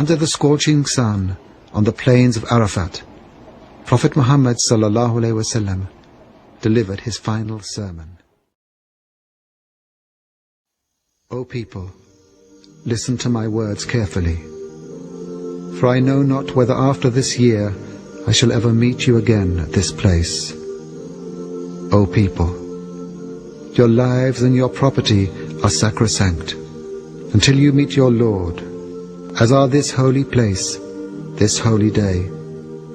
Under the scorching sun, on the plains of Arafath, Prophet Muhammad ﷺ delivered his final sermon. O people, listen to my words carefully, for I know not whether after this year I shall ever meet you again at this place. O people, your lives and your property are sacrosanct until you meet your Lord, as are this holy place, this holy day,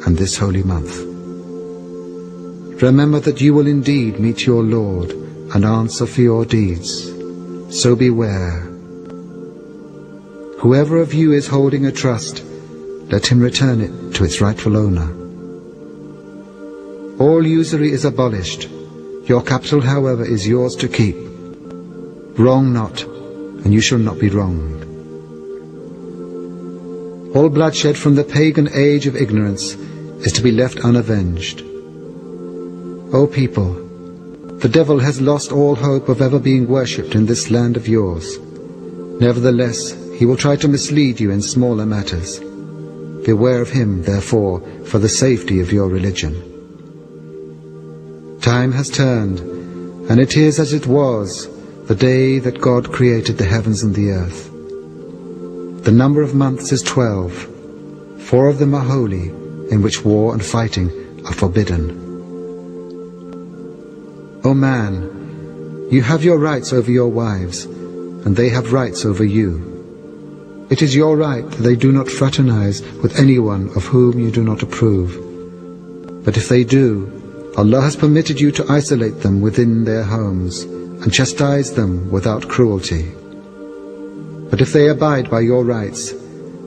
and this holy month. Remember that you will indeed meet your Lord and answer for your deeds, so beware. Whoever of you is holding a trust, let him return it to its rightful owner. All usury is abolished, your capital, however, is yours to keep. Wrong not, and you shall not be wronged. All bloodshed from the pagan age of ignorance is to be left unavenged. O people, the devil has lost all hope of ever being worshipped in this land of yours. Nevertheless, he will try to mislead you in smaller matters. Beware of him, therefore, for the safety of your religion. Time has turned, and it is as it was the day that God created the heavens and the earth. The number of months is 12. 4 of them are holy, in which war and fighting are forbidden. O man, you have your rights over your wives, and they have rights over you. It is your right that they do not fraternize with anyone of whom you do not approve. But if they do, Allah has permitted you to isolate them within their homes and chastise them without cruelty. But if they abide by your rights,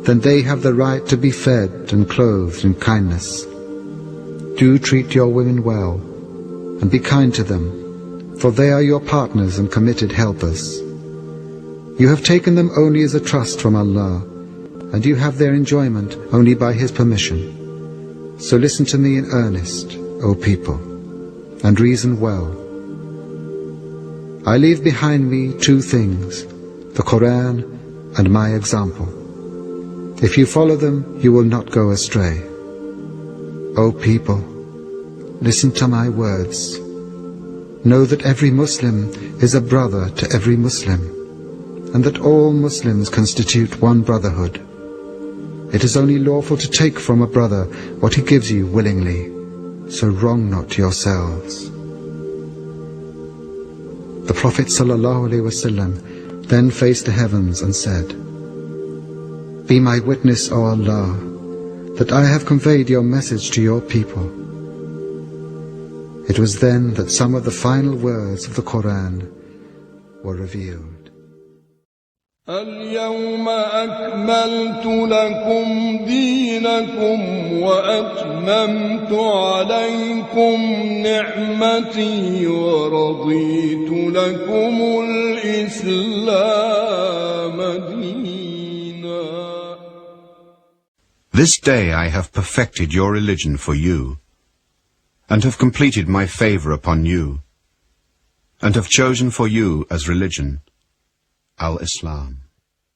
then they have the right to be fed and clothed in kindness. Do treat your women well, and be kind to them, for they are your partners and committed helpers. You have taken them only as a trust from Allah, and you have their enjoyment only by His permission. So listen to me in earnest, O people, and reason well. I leave behind me 2 things, the Qur'an and my example. If you follow them, you will not go astray. O people, listen to my words. Know that every Muslim is a brother to every Muslim, and that all Muslims constitute one brotherhood. It is only lawful to take from a brother what he gives you willingly, so wrong not yourselves. The Prophet ﷺ then faced the heavens and said, Be my witness, O Allah, that I have conveyed your message to your people. It was then that some of the final words of the Qur'an were revealed. اليوم أكملت لكم دينكم وأتممت عليكم نعمتي ورضيت لكم الإسلام دينا. This day I have perfected your religion for you, and have completed my favor upon you, and have chosen for you as religion Al-Islam.